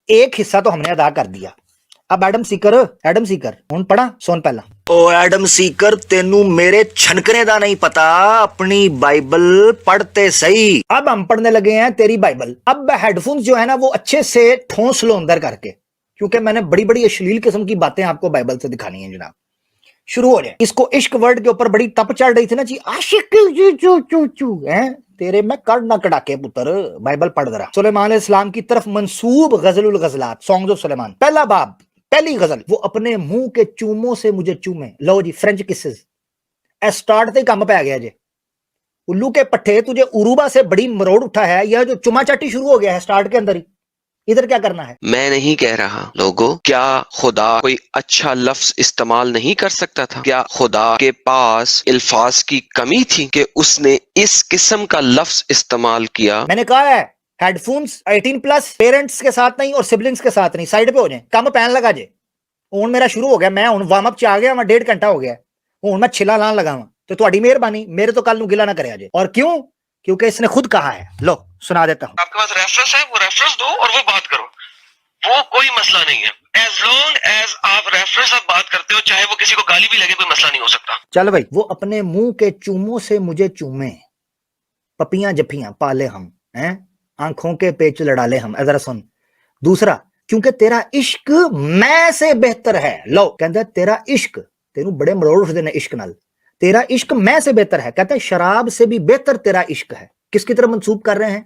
ایک حصہ تو ہم نے ادا کر دیا. اب ایڈم سیکر ہوں پڑھا سن پہلا. او ایڈم سیکر تینو میرے چھنکنے دا نہیں پتا, اپنی بائبل پڑھتے صحیح. اب ہم پڑھنے لگے ہیں تیری بائبل. اب ہیڈ فونز جو ہے نا وہ اچھے سے ٹھونس لو اندر کر کے, کیونکہ میں نے بڑی بڑی اشلیل قسم کی باتیں آپ کو بائبل سے دکھانی ہیں جناب. شروع ہو جائے. اس کو عشق ورڈ کے اوپر بڑی تپ چڑھ رہی تھی نا جی, عاشق چو چو چو ہیں تیرے میں کڑ نہ کڑا کے پتر. بائبل پڑھ رہا. سلیمان علیہ السلام کی طرف منسوب غزل الغزلات, سانگز آف سلیمان, پہلا باب, پہلی غزل. وہ اپنے منہ کے چوموں سے مجھے چومے. لو جی فرینچ کسز. اے سٹارٹ تے کم پہ گیا جی. الو کے پٹھے تجھے عروبہ سے بڑی مروڑ اٹھا ہے, یہ جو چما چاٹی شروع ہو گیا ہے سٹارٹ کے اندر ہی. ادھر کیا کرنا ہے؟ میں نہیں کہہ رہا لوگو, کیا خدا کوئی اچھا لفظ استعمال نہیں کر سکتا تھا؟ کیا خدا کے پاس الفاظ کی کمی تھی کہ اس نے اس قسم کا لفظ استعمال کیا؟ میں نے کہا ہے ہیڈ فونز 18+ پیرنٹس کے ساتھ نہیں اور سبلنگز کے ساتھ نہیں, سائڈ پہ ہو جائیں, کم پہن لگا جے. ہوں میرا شروع ہو گیا, میں ہوں وارم اپ چ آ گیا, میں 1.5 گھنٹہ ہو گیا ہوں, میں چھلا لان لگا ہوں. تو تہاڈی مہربانی, میرے تو کل نو گلا نہ کریا جے. اور کیوں؟ کیونکہ اس نے خود کہا ہے. لو سنا دیتا ہوں. آپ کے پاس ریفرنس ہے, وہ ریفرنس دو اور وہ بات کرو, وہ کوئی مسئلہ نہیں ہے. ایز لانگ ایز آپ ریفرنس آپ بات کرتے ہو, چاہے وہ کسی کو گالی بھی لگے, کوئی مسئلہ نہیں ہو سکتا. چل بھائی, وہ اپنے منہ کے چوموں سے مجھے چومے, پپیاں جپیاں پالے ہم ہیں, آنکھوں کے پیچ لڑا لے ہم. ذرا سن دوسرا, کیونکہ تیرا عشق میں سے بہتر ہے. لو کہتا ہے تیرا عشق, تینوں بڑے مروڑ اٹھ دینے عشق نال, تیرا عشق میں سے بہتر ہے. کہتا ہے شراب سے بھی بہتر تیرا عشق ہے. کس کی طرف منسوب کر رہے ہیں؟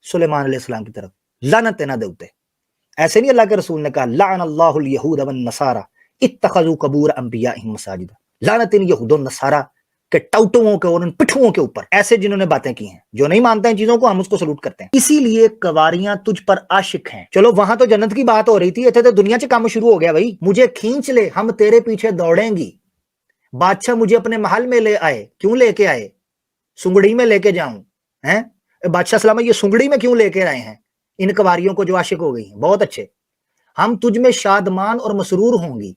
سلیمان علیہ السلام کی طرف. لعنت نہ دے اوتے. ایسے نہیں اللہ کے رسول نے کہا لعن اللہ الیہود والنصارى اتخذوا قبور انبیائہم مساجد. لعنت ان یہود و نصارہ کے ٹاؤٹوں کے اور ان پٹھوں کے اوپر, ایسے جنہوں نے باتیں کی ہیں. جو نہیں مانتے ہیں چیزوں کو, ہم اس کو سلوٹ کرتے ہیں. اسی لیے قواریاں تجھ پر عاشق ہیں. چلو وہاں تو جنت کی بات ہو رہی تھی, اتنے تو دنیا سے کام شروع ہو گیا. بھائی مجھے کھینچ لے, ہم تیرے پیچھے دوڑیں گی. بادشاہ مجھے اپنے محل میں لے آئے, کیوں لے کے آئے؟ سنگڑی میں لے کے جاؤں ہیں. بادشاہ سلامہ یہ سنگڑی میں کیوں لے کے آئے ہیں ان قواریوں کو جو عاشق ہو گئی ہیں؟ بہت اچھے, ہم تجھ میں شادمان اور مسرور ہوں گی.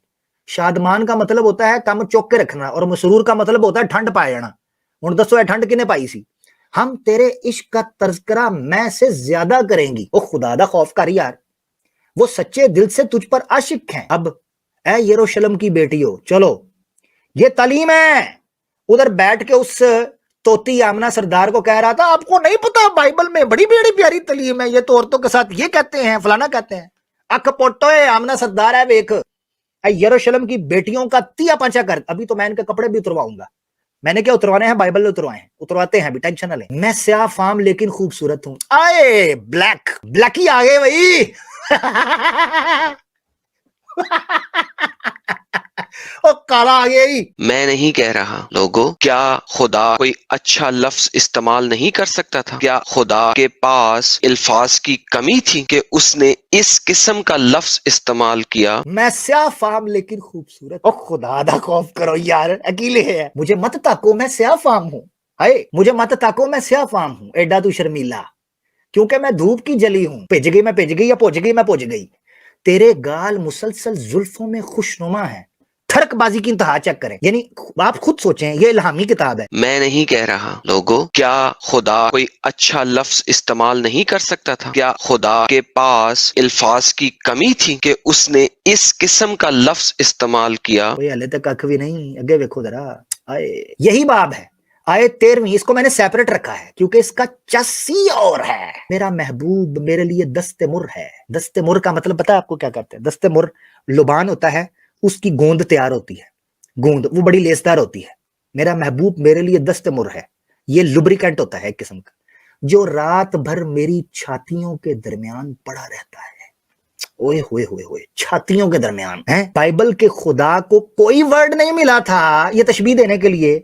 شادمان کا مطلب ہوتا ہے کم چوک کے رکھنا, اور مسرور کا مطلب ہوتا ہے ٹھنڈ پا جانا. ہوں دسو ٹھنڈ کنے پائی سی؟ ہم تیرے عشق کا تذکرہ میں سے زیادہ کریں گی. او خدا دا خوف کر یار, وہ سچے دل سے تجھ پر عاشق ہیں. اب اے یروشلم کی بیٹیوں, چلو یہ تعلیم ہے. ادھر بیٹھ کے اس توتی آمنہ سردار کو کہہ رہا تھا آپ کو نہیں پتا بائبل میں بڑی بڑی پیاری تعلیم ہے, یہ تو عورتوں کے ساتھ یہ کہتے ہیں, فلانا کہتے ہیں. اک پوٹو آمنہ سردار ہے ویک, اے یروشلم کی بیٹیوں کا تیا پانچا کر. ابھی تو میں ان کے کپڑے بھی اترواؤں گا. میں نے کیا اتروانے ہیں؟ بائبل میں اتروائے ہیں, اترواتے ہیں بھی, ٹینشن نہ لیں. میں سیاہ فام لیکن خوبصورت ہوں. آئے بلیکی آ گئے بھائی. او کالا آ گیا ہی. میں نہیں کہہ رہا لوگو, کیا خدا کوئی اچھا لفظ استعمال نہیں کر سکتا تھا؟ کیا خدا کے پاس الفاظ کی کمی تھی کہ اس نے اس قسم کا لفظ استعمال کیا؟ میں سیاہ فام لیکن خوبصورت. او خدا دا خوف کرو یار, اکیلے ہے. مجھے مت تاکو میں سیاہ فام ہوں. ہائے مجھے مت تاکو میں سیاہ فام ہوں. ایڈا تو شرمیلا, کیونکہ میں دھوپ کی جلی ہوں. بھج گئی میں بھج گئی, یا پہنچ گئی میں پہنچ گئی. تیرے گال مسلسل زلفوں میں خوشنما ہے. ٹھڑک بازی کی انتہا چیک کریں, یعنی آپ خود سوچیں, یہ الہامی کتاب ہے. میں نہیں کہہ رہا لوگو, کیا خدا کوئی اچھا لفظ استعمال نہیں کر سکتا تھا؟ کیا خدا کے پاس الفاظ کی کمی تھی کہ اس نے اس قسم کا لفظ استعمال کیا؟ کوئی ہلے تک کھ بھی نہیں, اگے ویکھو ذرا. آئے یہی باب ہے, آئے 13ویں. اس کو میں نے سیپریٹ رکھا ہے کیونکہ اس کا چسی اور ہے. میرا محبوب میرے لیے دست مر ہے. دست مر کا مطلب پتا ہے آپ کو کیا کرتے ہیں؟ دست مر لبان ہوتا ہے, اس کی گوند تیار ہوتی ہے, گوند وہ بڑی لیسدار ہوتی ہے. میرا محبوب میرے لیے دست مر ہے, یہ لبریکینٹ ہوتا ہے ایک قسم کا, جو رات بھر میری چھاتیوں کے درمیان پڑا رہتا ہے. اوئے ہوئے ہوئے ہوئے, چھاتیوں کے درمیان ہیں. بائبل کے خدا کو کوئی ورڈ نہیں ملا تھا یہ تشبیہ دینے کے لیے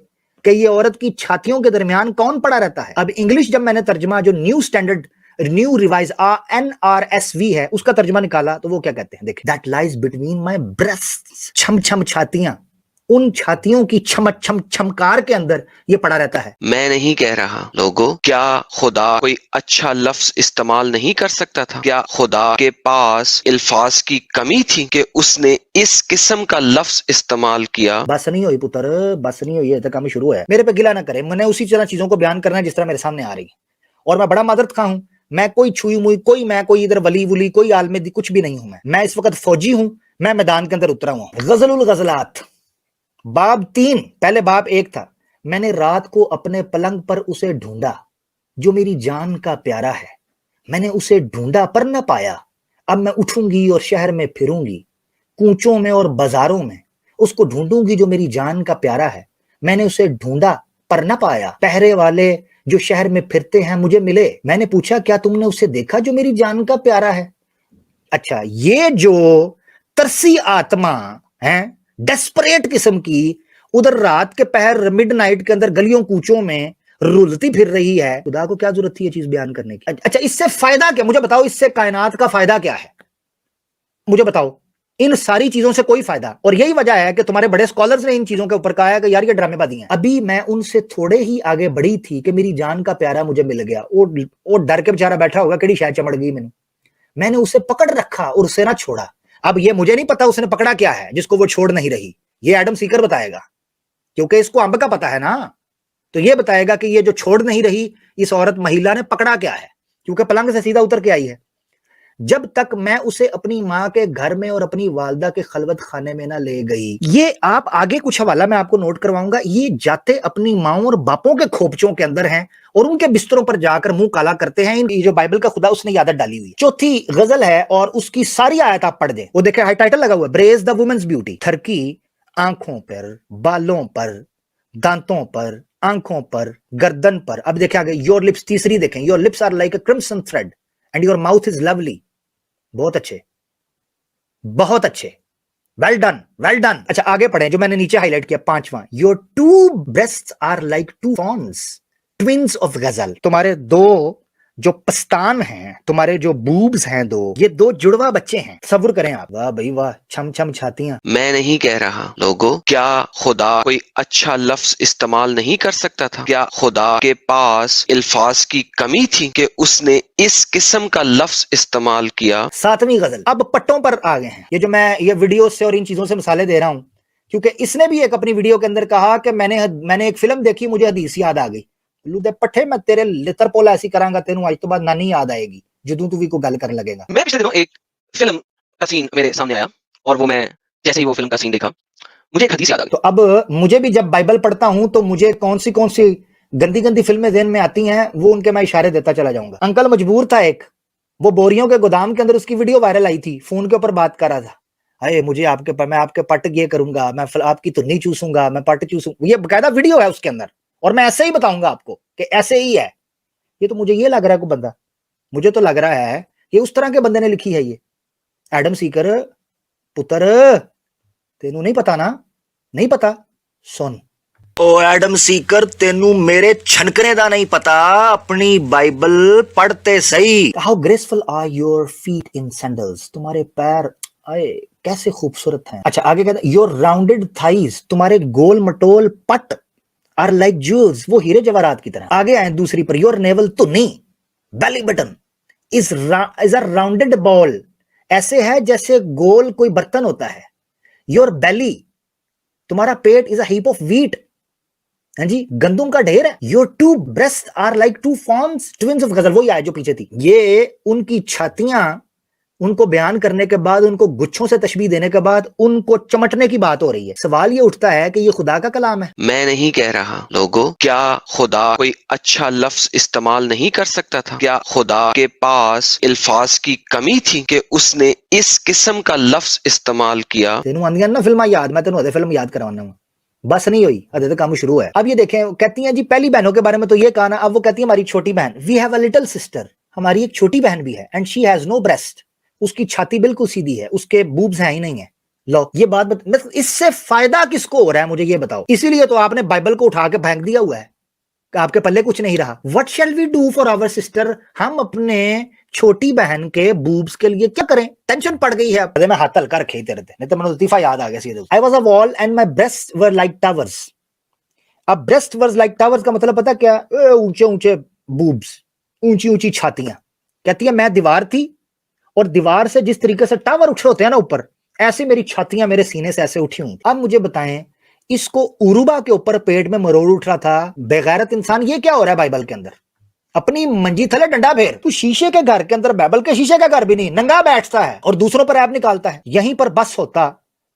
کہ یہ عورت کی چھاتیوں کے درمیان کون پڑا رہتا ہے. اب انگلش جب میں نے ترجمہ, جو new standard new revise NRSV ہے, اس کا ترجمہ نکالا تو وہ کیا کہتے ہیں, دیکھ, دیٹ لائز بٹوین مائی بریسٹس. چھم چھم چھاتیاں, ان چھاتیوں کی چھم چھم چھمکار کے اندر یہ پڑا رہتا ہے. میں نہیں کہہ رہا لوگو, کیا خدا کوئی اچھا لفظ استعمال نہیں کر سکتا تھا؟ کیا خدا کے پاس الفاظ کی کمی تھی کہ اس نے اس قسم کا لفظ استعمال کیا؟ بس نہیں ہوئی پتر, بس نہیں ہوئی, کام شروع ہے. میرے پہ گلا نہ کرے, میں نے اسی طرح چیزوں کو بیان کرنا ہے جس طرح میرے سامنے آ رہی ہے, اور میں بڑا معذرت خواہ ہوں. मैं कोई छुई मुई कोई मैं कोई इधर वली वली कोई आलम दी कुछ भी नहीं हूं। मैं इस वक्त फौजी हूं, मैं मैदान के अंदर उतरा हुआ हूं। गजलुल गजलात बाब 3, पहले बाब 1 था। मैंने रात को अपने पलंग पर उसे ढूंढा जो मेरी जान का प्यारा है, मैंने उसे ढूंढा पर न पाया। अब मैं उठूंगी और शहर में फिरूंगी, कूचों में और बाजारों में उसको ढूंढूंगी जो मेरी जान का प्यारा है, मैंने उसे ढूंढा पर न पाया। पहरे वाले जो शहर में फिरते हैं मुझे मिले, मैंने पूछा क्या तुमने उसे देखा जो मेरी जान का प्यारा है। अच्छा, ये जो तरसी आत्मा है डेस्परेट किस्म की, उधर रात के पहर मिडनाइट के अंदर गलियों कूचों में रुलती फिर रही है, खुदा को क्या जरूरत थी ये चीज बयान करने की। अच्छा, इससे फायदा क्या, मुझे बताओ, इससे कायनात का फायदा क्या है, मुझे बताओ। इन सारी चीजों से कोई फायदा, और यही वजह है कि तुम्हारे बड़े स्कॉलर्स ने इन चीजों के ऊपर कहा है कि यार ये ड्रामेबाजी है। अभी मैं उनसे थोड़े ही आगे बढ़ी थी कि मेरी जान का प्यारा मुझे मिल गया। वो डर के बेचारा बैठा होगा, केड़ी शायद चमड़ गई मैंने उसे पकड़ रखा और उसे ना छोड़ा। अब ये मुझे नहीं पता उसने पकड़ा क्या है जिसको वो छोड़ नहीं रही, ये एडम सीकर बताएगा, क्योंकि इसको अंब का पता है ना। तो ये बताएगा कि ये जो छोड़ नहीं रही इस औरत महिला ने पकड़ा क्या है, क्योंकि पलंग से सीधा उतर के आई है। जब तक मैं उसे अपनी माँ के घर में और अपनी वालदा के खलवत खाने में ना ले गई। ये आप आगे कुछ हवाला मैं आपको नोट करवाऊंगा, ये जाते अपनी माओ और बापों के खोपचों के अंदर हैं और उनके बिस्तरों पर जाकर मुंह काला करते हैं। ये जो बाइबल का खुदा उसने आदत डाली हुई है। चौथी गजल है और उसकी सारी आयत आप पढ़ दें, वो देखे हाई टाइटल लगा हुआ है, ब्रेज द वुमेन्स ब्यूटी। थरकी आंखों पर, बालों पर, दांतों पर, आंखों पर, गर्दन पर। अब देखे आगे, योर लिप्स, तीसरी देखें, your lips are like a crimson thread and your mouth is lovely. बहुत अच्छे, बहुत अच्छे, वेल डन, वेल डन। अच्छा आगे पढ़ें जो मैंने नीचे हाईलाइट किया, 5वां, your two breasts are like two fawns, twins of gazelle. तुम्हारे दो जो पस्तान हैं, तुम्हारे जो बूब्स हैं दो, ये दो जुड़वा बच्चे हैं। तसव्वुर करें आप, वाह भाई वाह, छम छम छातियां। मैं नहीं कह रहा लोगों, क्या खुदा कोई अच्छा लफ्ज इस्तेमाल नहीं कर सकता था? क्या खुदा के पास अल्फाज की कमी थी कि उसने इस किस्म का लफ्ज इस्तेमाल किया? 7वीं गजल। अब पट्टों पर आ गए हैं। ये जो मैं ये वीडियो से और इन चीजों से मिसालें दे रहा हूं, क्योंकि इसने भी एक अपनी वीडियो के अंदर कहा कि मैंने एक फिल्म देखी, मुझे हदीस याद आ गई। लुदे पट्टे, मैं तेरे लितर पोला ऐसी करांगा तेनू आज तो बाद नानी याद आएगी जदों तू भी को गल करने लगेगा। मैं पिछले दिनों एक फिल्म का सीन मेरे सामने आया और वो मैं जैसे ही वो फिल्म का सीन देखा मुझे एक हदीस याद आ गई। तो अब मुझे भी जब बाइबल पढ़ता हूं तो मुझे कौन सी गंदी गंदी फिल्में ज़हन में आती हैं, वो उनके मैं इशारे देता चला जाऊंगा। अंकल मजबूर था एक, वो बोरियों के गोदाम के अंदर उसकी वीडियो वायरल आई थी, फोन के ऊपर बात कर रहा था, अरे मुझे मैं आपके पट ये करूंगा, मैं आपकी तुन्नी चूसूंगा, मैं पट चूसूंगा। ये बकायदा वीडियो है उसके अंदर, और मैं ऐसे ही बताऊंगा आपको कि ऐसे ही है ये। तो मुझे ये लग रहा है कोई बंदा, मुझे तो लग रहा है ये उस तरह के बंदे ने लिखी है ये। एडम सीकर पुत्र, तेनू नहीं पता ना? नहीं पता, सुन। ओ एडम सीकर, तेनू मेरे छनकने दा नहीं पता, अपनी बाइबल पढ़ते सही। How graceful are your feet in sandals, तुम्हारे पैर आए कैसे खूबसूरत हैं। अच्छा आगे कहता है, योर राउंडेड थाइज, तुम्हारे गोल मटोल पट आर लाइक ज्यूल्स, वो हीरे जवाहरात की तरह। आगे आए दूसरी पर, योर नेवल तुन्नी, belly button is a rounded ball, ऐसे है जैसे गोल कोई बर्तन होता है। योर बेली, तुम्हारा पेट is a heap of wheat, हाँ जी, गंदुम का ढेर है। Your two breast are like two forms, twins of gazelle, वही आया जो पीछे थी। ये उनकी छातियां, उनको बयान करने के बाद, उनको गुच्छों से तशबीह देने के बाद उनको चमटने की बात हो रही है। सवाल ये उठता है कि ये खुदा का कलाम है? मैं नहीं कह रहा लोगों, क्या खुदा कोई अच्छा लफ्ज इस्तेमाल नहीं कर सकता था? क्या खुदा के पास अल्फाज की कमी थी कि उसने इस किस्म का लफ्ज इस्तेमाल किया? तेनू आंदियां ना फिल्म याद, मैं तेनू फिल्म याद करवाना हूं, बस नहीं हुई, अरे तो काम शुरू है। अब ये देखें, कहती हैं जी पहली बहनों के बारे में तो ये कहा ना, अब वो कहती है हमारी छोटी बहन, we have a little sister, हमारी एक छोटी बहन भी है, and she has no breast, उसकी छाती बिल्कुल सीधी है, उसके बूब्स हैं ही नहीं है। लो ये बात मतलब इससे फायदा किसको हो रहा है मुझे ये बताओ। इसीलिए तो आपने बाइबल को उठा के फेंक दिया हुआ है कि आपके पल्ले कुछ नहीं रहा। What shall we do for our sister, हम अपने छोटी बहन के बूब्स के लिए क्या करें? टेंशन पड़ गई है। मैं हाथ हल्का रखे ही तेरे थे, नहीं तो मैंने लतीफा याद आ गया सीधे। I was a wall and my breast were like towers. अब ब्रेस्ट वर लाइक टावर्स का मतलब पता क्या? ऊंचे ऊंचे बूब्स, ऊंची ऊंची छातियां। कहती है मैं दीवार थी, और दीवार से जिस तरीके से टावर उठे होते हैं ना ऊपर, ऐसे मेरी छातियां मेरे सीने से ऐसे उठी हुई। अब मुझे बताएं, इसको उरुबा के ऊपर पेट में मरोड़ उठ रहा था, बेगैरत इंसान, ये क्या हो रहा है बाइबल के अंदर? अपनी मंजी थले डंडा फेर। तू शीशे के घर के अंदर, बाइबल के शीशे का घर भी नहीं, नंगा बैठता है और दूसरों पर ऐप निकालता है। यहीं पर बस होता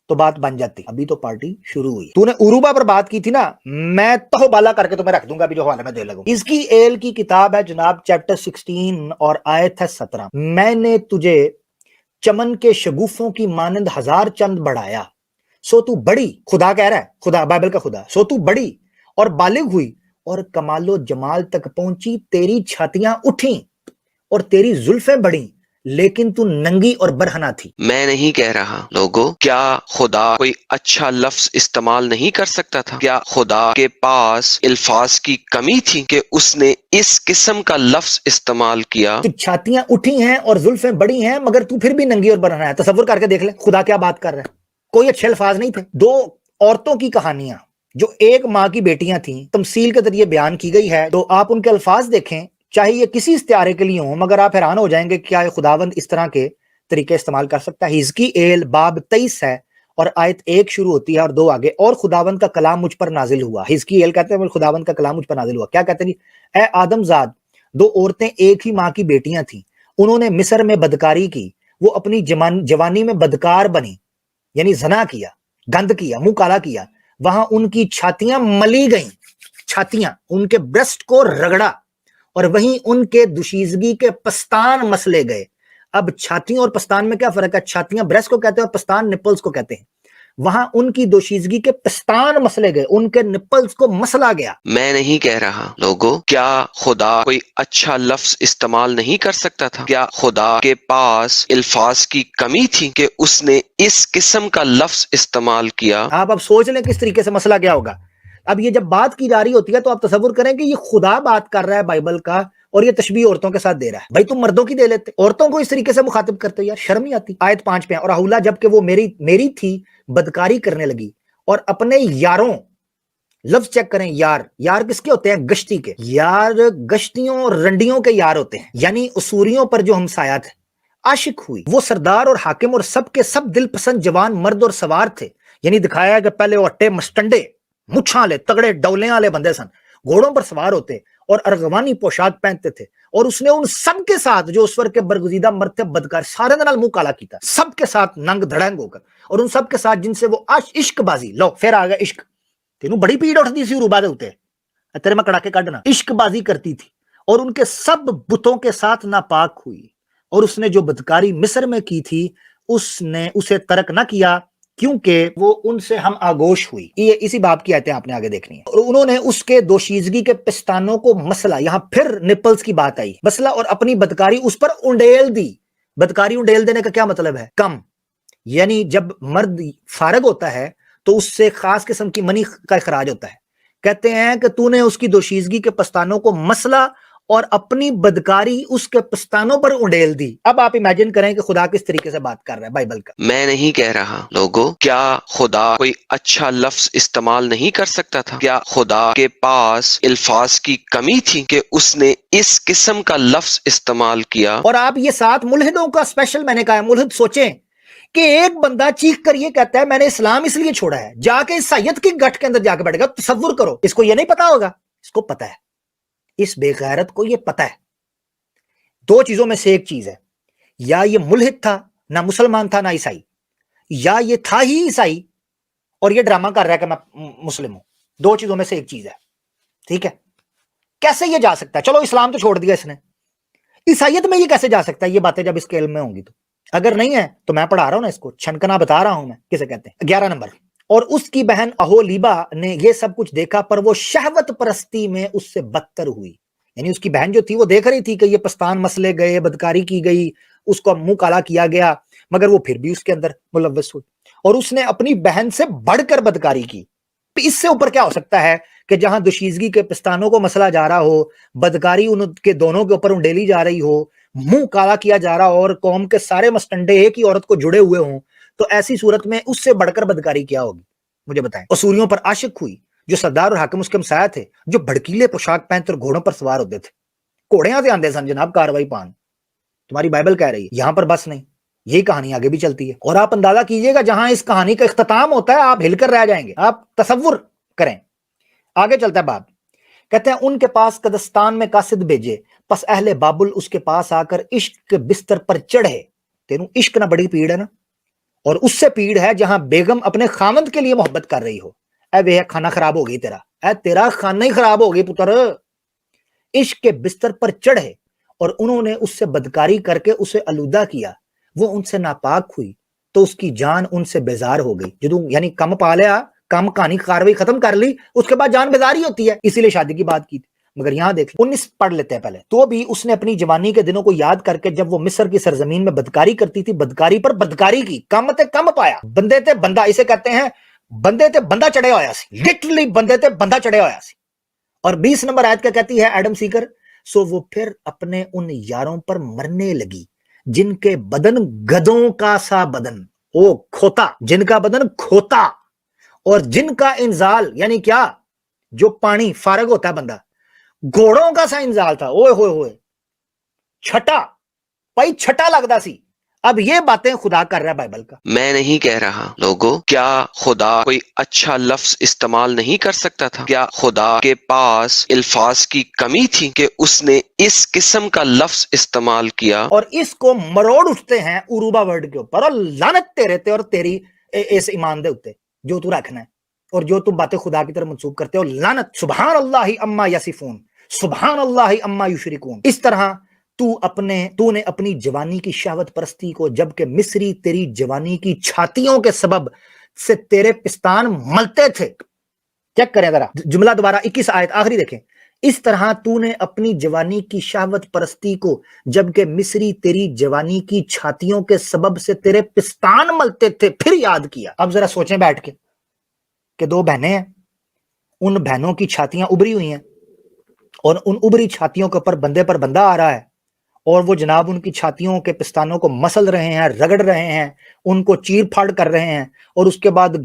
तो बात बन जाती। अभी तो पार्टी शुरू हुई। तूने उरूबा पर बात की थी ना, मैं तो बाला करके तुम्हें रख दूंगा अभी जो हवाले में दे लगूं। इसकी एल की किताब है जनाब, चैप्टर 16 और आयत है 17। मैंने तुझे चमन के शगुफों की मानंद हजार चंद बढ़ाया, सो तू बड़ी, खुदा कह रहा है, खुदा बाइबल का खुदा, सो तू बड़ी और बालिग हुई और कमालो जमाल तक पहुंची। तेरी छातियां उठी और तेरी जुल्फें बढ़ी, लेकिन तू नंगी और बरहना थी। मैं नहीं कह रहा लोगों, क्या खुदा कोई अच्छा लफ्ज इस्तेमाल नहीं कर सकता था? क्या खुदा के पास अल्फाज की कमी थी कि उसने इस किस्म का लफ्ज इस्तेमाल किया? तो छातियां उठी हैं और जुल्फें बड़ी हैं, मगर तू फिर भी नंगी और बरहना है। तसव्वुर करके देख ले खुदा क्या बात कर रहा है। कोई अच्छे अल्फाज नहीं थे। दो औरतों की कहानियां जो एक माँ की बेटियां थीं, तमसील के जरिए बयान की गई है। तो आप उनके अल्फाज देखें, चाहे ये किसी इस्तिआरे के लिए हो, मगर आप हैरान हो जाएंगे क्या ये खुदावंद इस तरह के तरीके इस्तेमाल कर सकता है। हिजकीएल बाब 23 है और आयत 1 शुरू होती है और 2 आगे। और खुदावंद का कलाम मुझ पर नाजिल हुआ। हिजकीएल कहते हैं खुदावंद का कलाम मुझ पर नाजिल हुआ। क्या कहते हैं जी? ए आदमजाद, दो औरतें एक ही माँ की बेटियां थीं, उन्होंने मिस्र में बदकारी की, वो अपनी जवानी में बदकार बनी, यानी जना किया, गंद किया, मुंह काला किया। वहां उनकी छातियां मली गईं, छातियां, उनके ब्रेस्ट को रगड़ा और वहीं उनके दुशीजगी के पस्तान मसले गए। अब छातियों और पस्तान में क्या फर्क है? छातियां ब्रेस्ट को कहते हैं और पस्तान निपल्स को कहते हैं। वहां उनकी दोशीजगी के पस्तान मसले गए, उनके निपल्स को मसला गया। मैं नहीं कह रहा लोगों, क्या खुदा कोई अच्छा लफ्ज इस्तेमाल नहीं कर सकता था? क्या खुदा के पास अल्फाज की कमी थी कि उसने इस किस्म का लफ्ज इस्तेमाल किया? आप अब सोच लें किस तरीके से मसला क्या होगा। अब ये जब बात की जा रही होती है तो आप तसव्वुर करें कि ये खुदा बात कर रहा है बाइबल का और ये तशबीह औरतों के साथ दे रहा है। भाई तुम मर्दों की दे लेते, औरतों को इस तरीके से मुखातिब करते हो, यार शर्म नहीं आती। आयत 5 पे, और अहुला जबकि वो मेरी थी बदकारी करने लगी और अपने यारों, लफ्ज चेक करें, यार किसके होते हैं? गश्ती के यार, गश्तियों और रंडियों के यार होते हैं, यानी उसूरियों पर जो हमसाया थे। आशिक हुई, वो सरदार और हाकिम और सबके सब दिल पसंद जवान मर्द और सवार थे। यानी दिखाया कि पहले वो अट्टे मस्टंडे मुच्छां वाले तगड़े डौले वाले बंदे सन, घोड़ों पर सवार होते और अरगवानी पोशाक पहनते थे। और उसने उन सब के साथ जो उस वक्त के बरगुजीदा मर्द थे, बदकार, सारे दे नाल मुंह काला कीता, सबके साथ नंग धड़ंग होकर, और उन सब के साथ जिनसे वो इश्कबाजी, लो फिर आ गया इश्क, तेनू बड़ी पीड़ उठती सी रूबा दे उत्ते, तेरे में कड़ाके काटना, इश्कबाजी करती थी और उनके सब बुतों के साथ नापाक हुई। और उसने जो बदकारी मिस्र में की थी उसने उसे तर्क ना किया, क्योंकि वो उनसे हम आगोश हुई। ये इसी बात की आयतें आपने आगे देखनी है। और उन्होंने उसके दोशीजगी के पिस्तानों को मसला, यहां फिर निपल्स की बात आई, मसला, और अपनी बदकारी उस पर उंडेल दी। बदकारी उंडेल देने का क्या मतलब है? कम, यानी जब मर्द फारग होता है तो उससे खास किस्म की मनी का इखराज होता है। कहते हैं कि तूने उसकी दोशीजगी के पस्तानों को मसला और अपनी बदकारी उसके पस्तानों पर उंडेल दी। अब आप इमेजिन करें कि खुदा किस तरीके से बात कर रहा है बाइबल का। मैं नहीं कह रहा लोगों, क्या खुदा कोई अच्छा लफ्ज इस्तेमाल नहीं कर सकता था? क्या खुदा के पास अल्फाज की कमी थी कि उसने इस किस्म का लफ्ज इस्तेमाल किया? और आप ये साथ मुल्हिदों का स्पेशल मैंने कहा है, मुल्हिद सोचें कि एक बंदा चीख कर ये कहता है मैंने इस्लाम इसलिए छोड़ा है, जाके ईसाईयत की गठ के अंदर जाके बैठेगा। तसव्वुर करो, इसको ये नहीं पता होगा? इसको पता है, इस बेगैरत को ये पता है। दो चीजों में से एक चीज है, या ये मुल्हिद था, ना मुसलमान था ना ईसाई, या ये था ही ईसाई और ये ड्रामा कर रहा है कि मैं मुस्लिम हूं। दो चीजों में से एक चीज है, ठीक है? कैसे ये जा सकता है? चलो इस्लाम तो छोड़ दिया इसने, ईसाइयत में ये कैसे जा सकता है? ये बातें जब इसके इल्म में होंगी तो, अगर नहीं है तो मैं पढ़ा रहा हूं ना, इसको छनकना बता रहा हूं मैं किसे कहते हैं। 11 नंबर, और उसकी बहन अहोलीबा ने ये सब कुछ देखा, पर वो शहवत परस्ती में उससे बदतर हुई। यानी उसकी बहन जो थी वो देख रही थी कि ये पस्तान मसले गए, बदकारी की गई, उसको मुंह काला किया गया, मगर वो फिर भी उसके अंदर मुलव्वस हुई और उसने अपनी बहन से बढ़कर बदकारी की। इससे ऊपर क्या हो सकता है कि जहां दुशीजगी के पिस्तानों को मसला जा रहा हो, बदकारी उनके दोनों के ऊपर उंडेली जा रही हो, मुंह काला किया जा रहा हो और कौम के सारे मस्टंडे एक ही औरत को जुड़े हुए हों, तो ऐसी सूरत में उससे बढ़कर बदकारी क्या होगी? मुझे बताएं। असूरियों पर आशिक हुई, जो सरदार और हाकिम उसके हमसाया थे, जो भड़कीले पोशाक पहनते और घोड़ों पर सवार होते थे। घोड़ियां से आंदे सन जनाब, कार्रवाई पान, तुम्हारी बाइबल कह रही है। यहां पर बस नहीं, यही कहानी आगे भी चलती है और आप अंदाजा कीजिएगा जहां इस कहानी का इख्तिताम होता है आप हिलकर रह जाएंगे। आप तसव्वुर करें, आगे चलता है बात کہتے ہیں ان کے پاس قدستان میں قاصد بھیجے، پس اہل بابل اس کے پاس آ کر عشق کے بستر پر چڑھے. تینوں عشق نہ بڑی پیڑ ہے نا، اور اس سے پیڑ ہے جہاں بیگم اپنے خاوند کے لیے محبت کر رہی ہو. اے وہ کھانا خراب ہو گئی تیرا، اے تیرا کھانا ہی خراب ہو گئی پتر. عشق کے بستر پر چڑھے اور انہوں نے اس سے بدکاری کر کے اسے آلودہ کیا. وہ ان سے ناپاک ہوئی تو اس کی جان ان سے بیزار ہو گئی. جدوں یعنی کم پا لیا، کم کہانی کاروائی ختم کر لی، اس کے بعد جان بیزاری ہوتی ہے، اسی لیے شادی کی بات کی تھی. مگر یہاں دیکھ 19 پڑھ لیتے ہیں پہلے. تو بھی اس نے اپنی جوانی کے دنوں کو یاد کر کے جب وہ مصر کی سرزمین میں بدکاری کرتی تھی، بدکاری پر بدکاری کی، کم تے کم پایا. بندے تے بندہ، اسے کہتے ہیں بندے تے بندہ چڑھے ہویا سی، لٹرلی بندے تے بندہ چڑھے ہویا سی. اور 20 نمبر آیت کیا کہتی ہے ایڈم سیکر؟ سو وہ پھر اپنے ان یاروں پر مرنے لگی جن کے بدن گدوں کا سا بدن، او کھوتا، جن کا بدن کھوتا، اور جن کا انزال یعنی کیا، جو پانی فارغ ہوتا ہے بندہ، گھوڑوں کا سا انزال تھا. اوئے ہوئے ہوئے، چھٹا بھائی، چھٹا لگدا سی. اب یہ باتیں خدا کر رہا ہے بائبل کا. میں نہیں کہہ رہا لوگوں، کیا خدا کوئی اچھا لفظ استعمال نہیں کر سکتا تھا؟ کیا خدا کے پاس الفاظ کی کمی تھی کہ اس نے اس قسم کا لفظ استعمال کیا؟ اور اس کو مروڑ اٹھتے ہیں عروبہ ورڈ کے اوپر، اور لعنت تیرے تے اور تیری اس ایمان دے اوتے جو تو رکھنا ہے اور جو تم باتیں خدا کی طرف منسوب کرتے ہو. لعنت. سبحان اللہ اما یصفون، سبحان اللہ اما یشرکون. اس طرح تو نے اپنی جوانی کی شہوت پرستی کو، جبکہ مصری تیری جوانی کی چھاتیوں کے سبب سے تیرے پستان ملتے تھے. چیک کریں ذرا جملہ دوبارہ، 21 آیت آخری دیکھیں. اس طرح تو نے اپنی جوانی کی شہوت پرستی کو، جبکہ مصری تیری جوانی کی چھاتیوں کے سبب سے تیرے پستان ملتے تھے، پھر یاد کیا. اب ذرا سوچیں بیٹھ کے کہ 2 بہنیں ہیں، ان بہنوں کی چھاتیاں ابری ہوئی ہیں، اور ان ابری چھاتیوں کے اوپر بندے پر بندہ آ رہا ہے، اور وہ جناب ان کی چھاتیوں کے پستانوں کو مسل رہے ہیں، رگڑ رہے ہیں، ان کو چیر پھاڑ کر رہے ہیں، اور اس کے بعد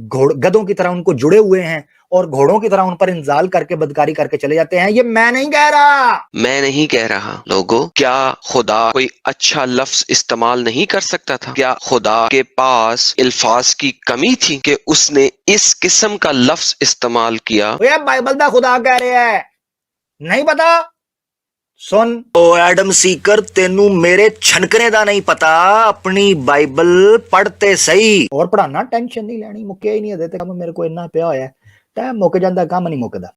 گدوں کی طرح ان کو جڑے ہوئے ہیں، اور گھوڑوں کی طرح ان پر انزال کر کے بدکاری کر کے چلے جاتے ہیں. یہ میں نہیں کہہ رہا. میں نہیں کہہ رہا لوگوں، کیا خدا کوئی اچھا لفظ استعمال نہیں کر سکتا تھا؟ کیا خدا کے پاس الفاظ کی کمی تھی کہ اس نے اس قسم کا لفظ استعمال کیا؟ یہ بائبل دا خدا کہہ رہا ہے، نہیں پتا. سن او ایڈم سیکر، تینوں میرے چھنکنے دا نہیں پتا، اپنی بائبل پڑھتے صحیح. اور پڑھانا ٹینشن نہیں لینی، مکیا ہی نہیں دیتے کام. میرے کو اتنا پیا ہویا ہے، ٹائم مک جاندہ، کام نہیں مکدا.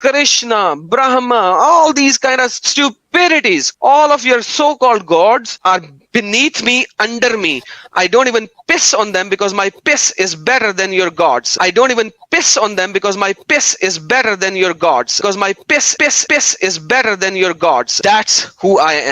Krishna, Brahma, all these kind of stupidities, all of your so-called gods are beneath me, under me. I don't even piss on them because my piss is better than your gods. I don't even piss on them because my piss is better than your gods. Because my piss is better than your gods. That's who I am.